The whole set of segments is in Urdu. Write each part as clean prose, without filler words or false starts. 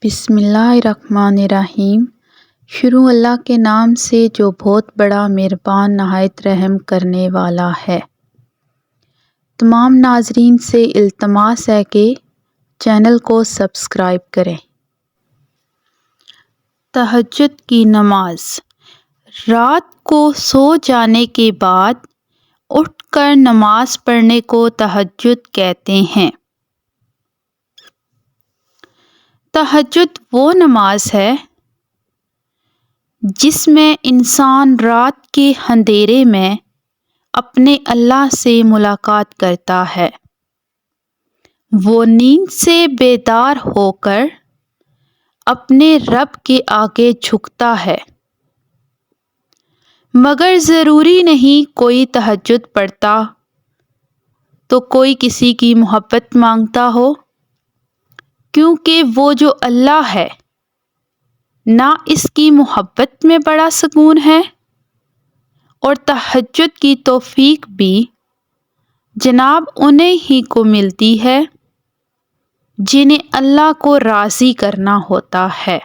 بسم اللہ الرحمن الرحیم۔ شروع اللہ کے نام سے جو بہت بڑا مہربان نہایت رحم کرنے والا ہے۔ تمام ناظرین سے التماس ہے کہ چینل کو سبسکرائب کریں۔ تہجد کی نماز۔ رات کو سو جانے کے بعد اٹھ کر نماز پڑھنے کو تہجد کہتے ہیں۔ تہجد وہ نماز ہے جس میں انسان رات کے اندھیرے میں اپنے اللہ سے ملاقات کرتا ہے۔ وہ نیند سے بیدار ہو کر اپنے رب کے آگے جھکتا ہے۔ مگر ضروری نہیں کوئی تہجد پڑھتا تو کوئی کسی کی محبت مانگتا ہو، کیونکہ وہ جو اللہ ہے نہ اس کی محبت میں بڑا سکون ہے، اور تہجد کی توفیق بھی جناب انہیں ہی کو ملتی ہے جنہیں اللہ کو راضی کرنا ہوتا ہے۔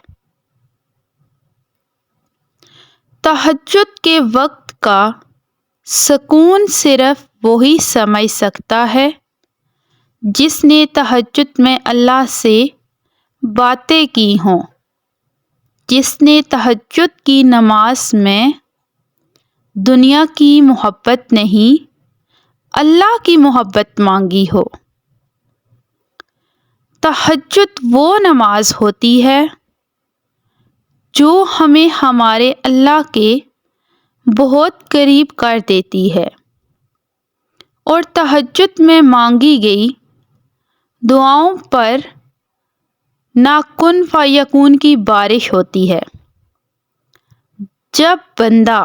تہجد کے وقت کا سکون صرف وہی سمجھ سکتا ہے جس نے تہجد میں اللہ سے باتیں کی ہوں، جس نے تہجد کی نماز میں دنیا کی محبت نہیں اللہ کی محبت مانگی ہو۔ تہجد وہ نماز ہوتی ہے جو ہمیں ہمارے اللہ کے بہت قریب کر دیتی ہے، اور تہجد میں مانگی گئی دعاؤں پر نہ کن فیکون کی بارش ہوتی ہے۔ جب بندہ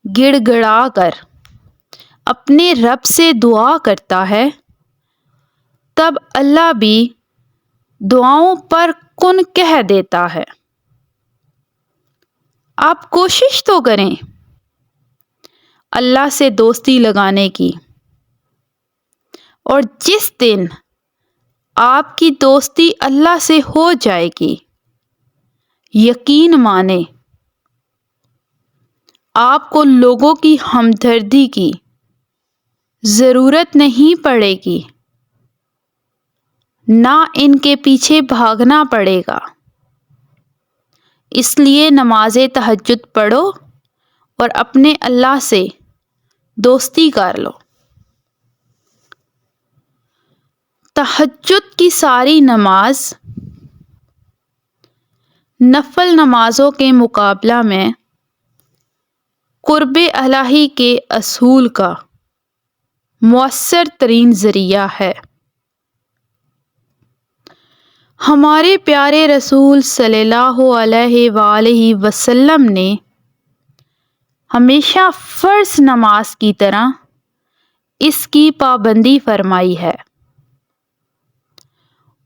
گڑ گڑا کر اپنے رب سے دعا کرتا ہے تب اللہ بھی دعاؤں پر کن کہہ دیتا ہے۔ آپ کوشش تو کریں اللہ سے دوستی لگانے کی، اور جس دن آپ کی دوستی اللہ سے ہو جائے گی، یقین مانیں آپ کو لوگوں کی ہمدردی کی ضرورت نہیں پڑے گی، نہ ان کے پیچھے بھاگنا پڑے گا۔ اس لیے نماز تہجد پڑھو اور اپنے اللہ سے دوستی کر لو۔ تہجد کی ساری نماز نفل نمازوں کے مقابلہ میں قرب الہی کے حصول کا مؤثر ترین ذریعہ ہے۔ ہمارے پیارے رسول صلی اللہ علیہ وآلہ وسلم نے ہمیشہ فرض نماز کی طرح اس کی پابندی فرمائی ہے،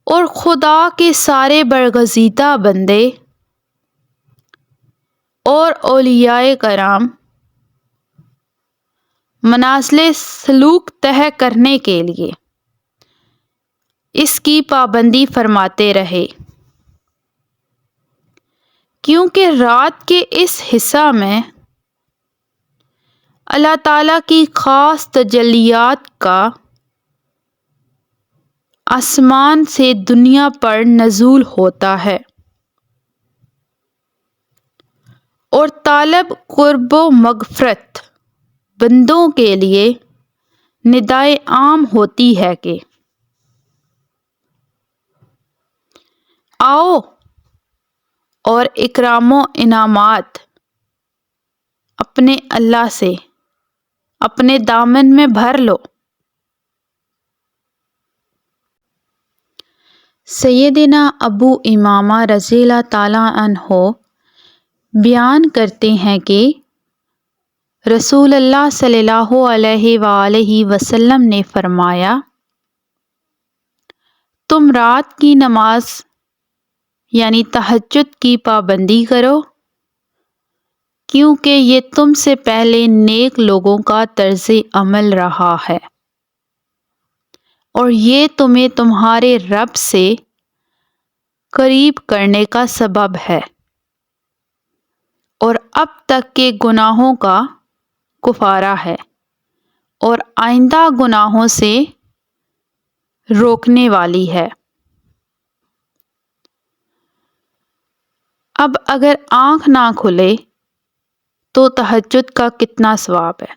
اور خدا کے سارے برگزیدہ بندے اور اولیاء کرام منازل سلوک طے کرنے کے لیے اس کی پابندی فرماتے رہے، کیونکہ رات کے اس حصہ میں اللہ تعالیٰ کی خاص تجلیات کا آسمان سے دنیا پر نزول ہوتا ہے، اور طالب قرب و مغفرت بندوں کے لیے ندائے عام ہوتی ہے کہ آؤ اور اکرام و انعامات اپنے اللہ سے اپنے دامن میں بھر لو۔ سیدنا ابو امامہ رضی اللہ تعالیٰ عنہ بیان کرتے ہیں کہ رسول اللہ صلی اللہ علیہ وآلہ وسلم نے فرمایا، تم رات کی نماز یعنی تہجد کی پابندی کرو، کیونکہ یہ تم سے پہلے نیک لوگوں کا طرز عمل رہا ہے، اور یہ تمہیں تمہارے رب سے قریب کرنے کا سبب ہے اور اب تک کے گناہوں کا کفارہ ہے اور آئندہ گناہوں سے روکنے والی ہے۔ اب اگر آنکھ نہ کھلے تو تہجد کا کتنا ثواب ہے۔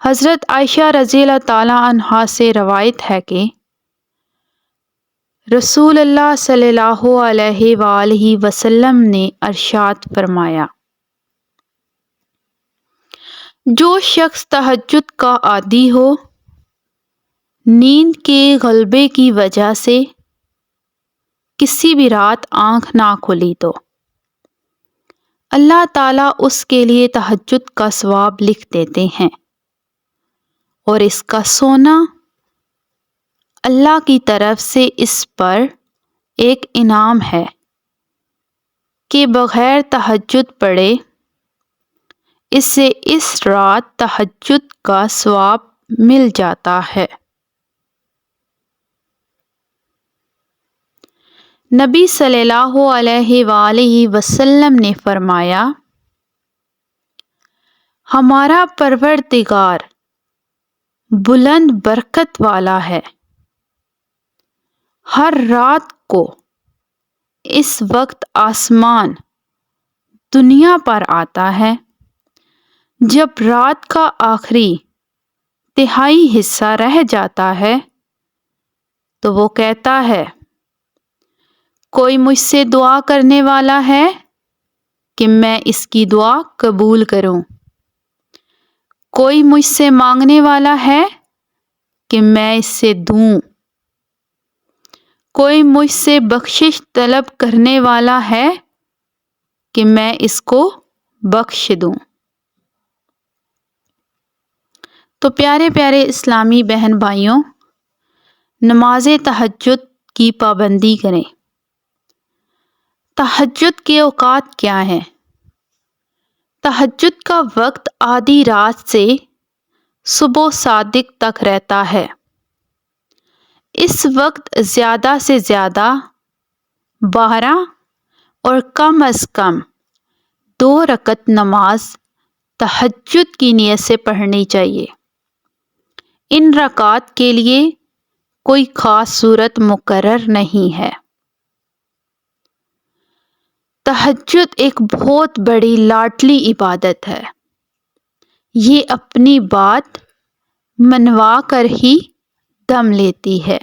حضرت عائشہ رضی اللہ تعالی عنہا سے روایت ہے کہ رسول اللہ صلی اللہ علیہ وآلہ وسلم نے ارشاد فرمایا، جو شخص تہجد کا عادی ہو، نیند کے غلبے کی وجہ سے کسی بھی رات آنکھ نہ کھلی تو اللہ تعالیٰ اس کے لیے تہجد کا ثواب لکھ دیتے ہیں، اور اس کا سونا اللہ کی طرف سے اس پر ایک انعام ہے کہ بغیر تہجد پڑھے اس سے اس رات تہجد کا ثواب مل جاتا ہے۔ نبی صلی اللہ علیہ وآلہ وسلم نے فرمایا، ہمارا پروردگار بلند برکت والا ہے، ہر رات کو اس وقت آسمان دنیا پر آتا ہے جب رات کا آخری تہائی حصہ رہ جاتا ہے تو وہ کہتا ہے، کوئی مجھ سے دعا کرنے والا ہے کہ میں اس کی دعا قبول کروں، کوئی مجھ سے مانگنے والا ہے کہ میں اس سے دوں، کوئی مجھ سے بخشش طلب کرنے والا ہے کہ میں اس کو بخش دوں۔ تو پیارے پیارے اسلامی بہن بھائیوں، نماز تہجد کی پابندی کریں۔ تہجد کے اوقات کیا ہیں؟ تہجد کا وقت آدھی رات سے صبح صادق تک رہتا ہے۔ اس وقت زیادہ سے زیادہ 12 اور کم از کم 2 رکعت نماز تہجد کی نیت سے پڑھنی چاہیے۔ ان رکعات کے لیے کوئی خاص صورت مقرر نہیں ہے۔ تہجد ایک بہت بڑی لاڈلی عبادت ہے، یہ اپنی بات منوا کر ہی دم لیتی ہے۔